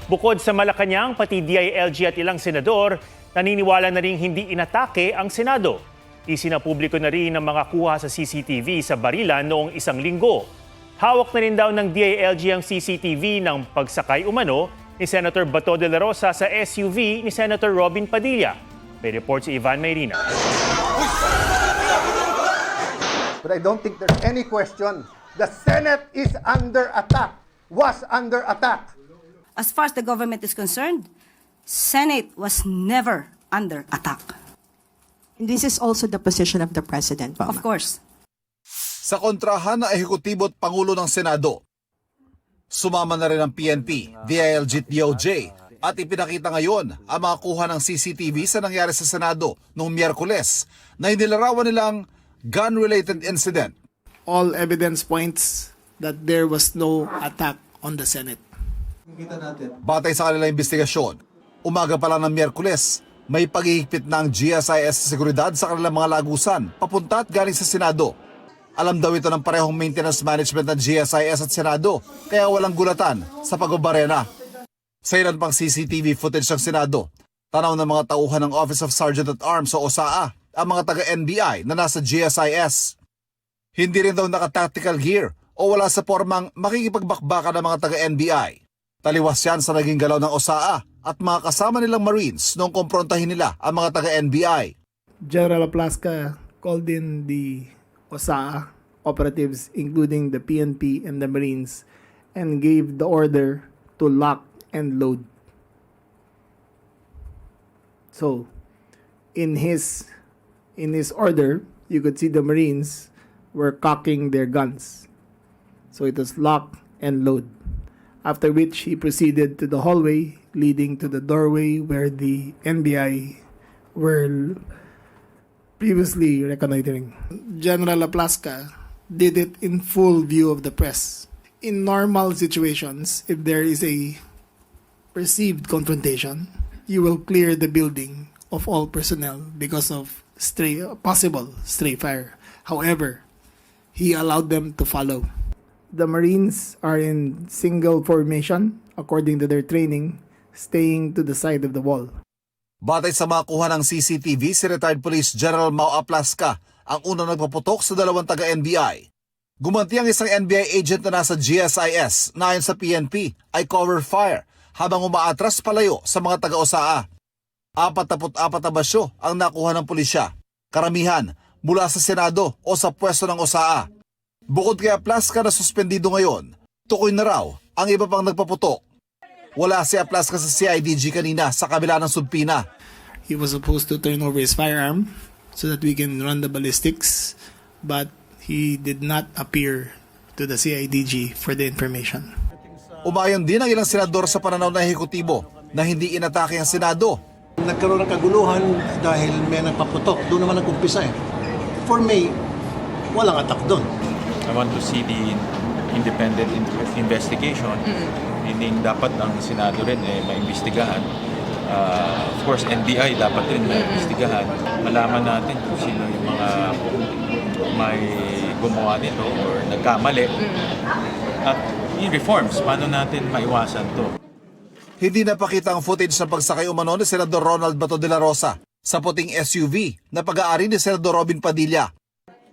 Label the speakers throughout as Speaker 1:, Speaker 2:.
Speaker 1: Bukod sa Malacanang, pati DILG at ilang senador, naniniwala na rin hindi inatake ang Senado. Isinapubliko na rin ang mga kuha sa CCTV sa Barilan noong isang linggo. Hawak na rin daw ng DILG ang CCTV ng pagsakay umano ni Senator Bato de la Rosa sa SUV ni Senator Robin Padilla. May report si Ivan Mayrina.
Speaker 2: But I don't think there's any question. The Senate is under attack, was under attack.
Speaker 3: As far as the government is concerned, Senate was never under attack.
Speaker 4: This is also the position of the President, Mama.
Speaker 3: Of course.
Speaker 5: Sa kontrahan ng ehekutibo at Pangulo ng Senado, sumama na rin ang PNP, DILG at DOJ at ipinakita ngayon ang mga kuha ng CCTV sa nangyari sa Senado noong Miyerkules na inilarawan nilang gun-related incident.
Speaker 6: All evidence points that there was no attack on the Senate.
Speaker 5: Batay sa kanilang investigasyon, umaga pa lang ng Miyerkules, may paghihigpit ng GSIS sa seguridad sa kanilang mga lagusan, papunta at galing sa Senado. Alam daw ito ng parehong maintenance management ng GSIS at Senado, kaya walang gulatan sa pagbabarena. Sa ilan pang CCTV footage ng Senado, tanaw ng mga tauhan ng Office of Sergeant at Arms o OSAA, ang mga taga-NBI na nasa GSIS. Hindi rin daw naka-tactical gear o wala sa formang makikipagbakbaka ng mga taga-NBI. Taliwas yan sa naging galaw ng OSAA at mga kasama nilang Marines noong kumprontahin nila ang mga taga-NBI.
Speaker 6: General Aplaska called in the OSAA operatives, including the PNP and the Marines, and gave the order to lock and load. So, in his order, you could see the Marines were cocking their guns. So it was lock and load. After which he proceeded to the hallway leading to the doorway where the NBI were previously reconnoitering. General Aplaska did it in full view of the press. In normal situations, if there is a perceived confrontation, you will clear the building of all personnel because of possible stray fire. However, he allowed them to follow. The Marines are in single formation according to their training, staying to the side of the wall.
Speaker 5: Batay sa mga kuha ng CCTV, si retired Police General Mau Aplaska ang unang nagpaputok sa dalawang taga-NBI. Gumanti ang isang NBI agent na nasa GSIS na ayon sa PNP ay cover fire habang umaatras palayo sa mga taga-OSAA. 44 na basyo ang nakuha ng pulisya. Karamihan mula sa Senado o sa pwesto ng OSAA. Bukod kay Aplaska na suspendido ngayon, tukoy na raw ang iba pang nagpaputok. Wala si Aplaska sa CIDG kanina sa kabila ng subpina.
Speaker 6: He was supposed to turn over his firearm so that we can run the ballistics, but he did not appear to the CIDG for the information.
Speaker 5: Umayon din ang ilang senador sa pananaw ng ehekutibo na hindi inatake ang Senado.
Speaker 7: Nagkaroon ng kaguluhan dahil may nagpaputok. Doon naman nag-umpisa eh. For me, walang attack doon.
Speaker 8: I want to see the independent investigation. Meaning dapat ang Senado rin maimbestigahan. Of course, NBI dapat rin maimbestigahan. Malaman natin kung sino yung mga may gumawa nito or nagkamali. At yung reforms, paano natin maiwasan to?
Speaker 5: Hindi napakita ang footage ng pagsakay umano ni Senador Ronald Bato de la Rosa sa puting SUV na pag-aari ni Senador Robin Padilla.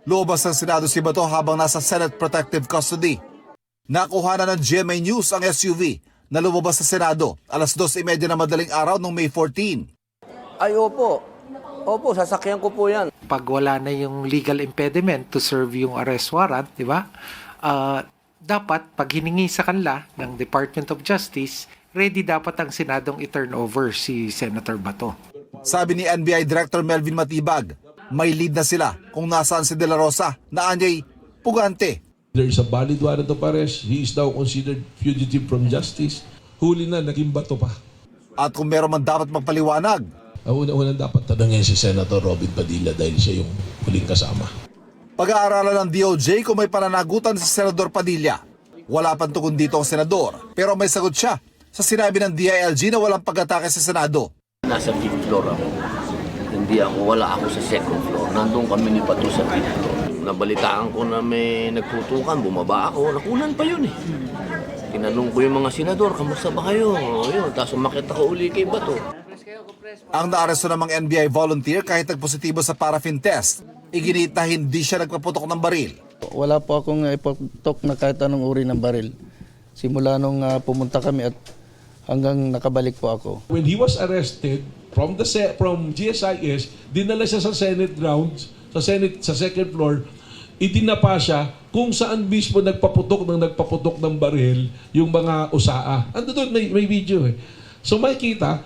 Speaker 5: Lumabas ng Senado si Bato habang nasa Senate Protective Custody. Nakuha na ng GMA News ang SUV na lumabas sa Senado alas 2:30 na madaling araw noong May 14.
Speaker 9: Ay, opo. Opo, sasakyan ko po yan.
Speaker 10: Pag wala na yung legal impediment to serve yung arrest warrant, di ba? Dapat pag hiningi sa kanila ng Department of Justice, ready dapat ang Senadong i-turn over si Senator Bato.
Speaker 5: Sabi ni NBI Director Melvin Matibag, may lead na sila kung nasaan si De La Rosa na anyay pugante.
Speaker 11: There is a valid warrant of arrest. He is now considered fugitive from justice. Huli na, naging bato pa.
Speaker 5: At kung meron man dapat magpaliwanag,
Speaker 11: Ang una-unang dapat tanongin si Senator Robin Padilla dahil siya yung huling kasama.
Speaker 5: pag-aaralan ng DOJ kung may pananagutan sa Senador Padilla. Wala pang tugon dito ang senador, pero may sagot siya sa sinabi ng DILG na walang pag-atake sa Senado.
Speaker 9: Nasa 5th floor ako. Wala ako sa 2nd floor. Nandun kami ni Pato sa 5th floor. Nabalitaan ko na may nagputukan, bumaba ako. Nakunan pa yun eh. Tinanong ko yung mga senador, kamusta ba kayo? Yun, tapos umakit ako uli kay Bato.
Speaker 5: Ang naaresto namang NBI volunteer kahit nagpositibo sa paraffin test, iginit na hindi siya nagpaputok ng baril.
Speaker 12: Wala po akong iputok na kahit anong uri ng baril. Simula nung pumunta kami at hanggang nakabalik po ako.
Speaker 11: When he was arrested from GSIS, dinala siya sa Senate grounds, sa second floor, itinapa siya kung saan mismo nagpaputok ng baril yung mga usaa. Ando doon, may video eh. So makikita,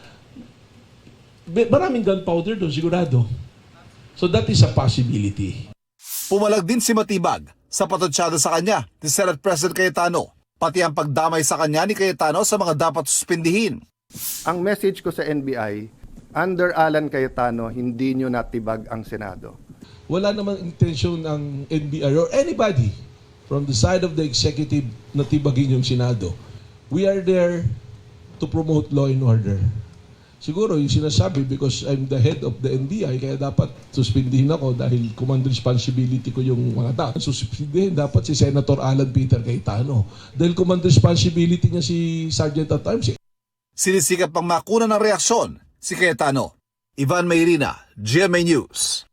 Speaker 11: maraming gunpowder doon, sigurado. So that is a possibility.
Speaker 5: Pumalag din si Matibag sa patutsada sa kanya ni Senate President Cayetano, pati ang pagdamay sa kanya ni Cayetano sa mga dapat suspindihin.
Speaker 2: Ang message ko sa NBI, under Alan Cayetano, hindi nyo natibag ang Senado.
Speaker 11: Wala namang intensyon ng NBI or anybody from the side of the executive na tibagin yung Senado. We are there to promote law and order. Siguro yung sinasabi because I'm the head of the NBI kaya dapat suspindihin ako dahil command responsibility ko yung mga tao. Suspindihin dapat si Senator Alan Peter Cayetano dahil command responsibility niya si Sergeant at Arms.
Speaker 5: Sinisikap pang makuna ng reaksyon si Cayetano. Ivan Mayrina, GMA News.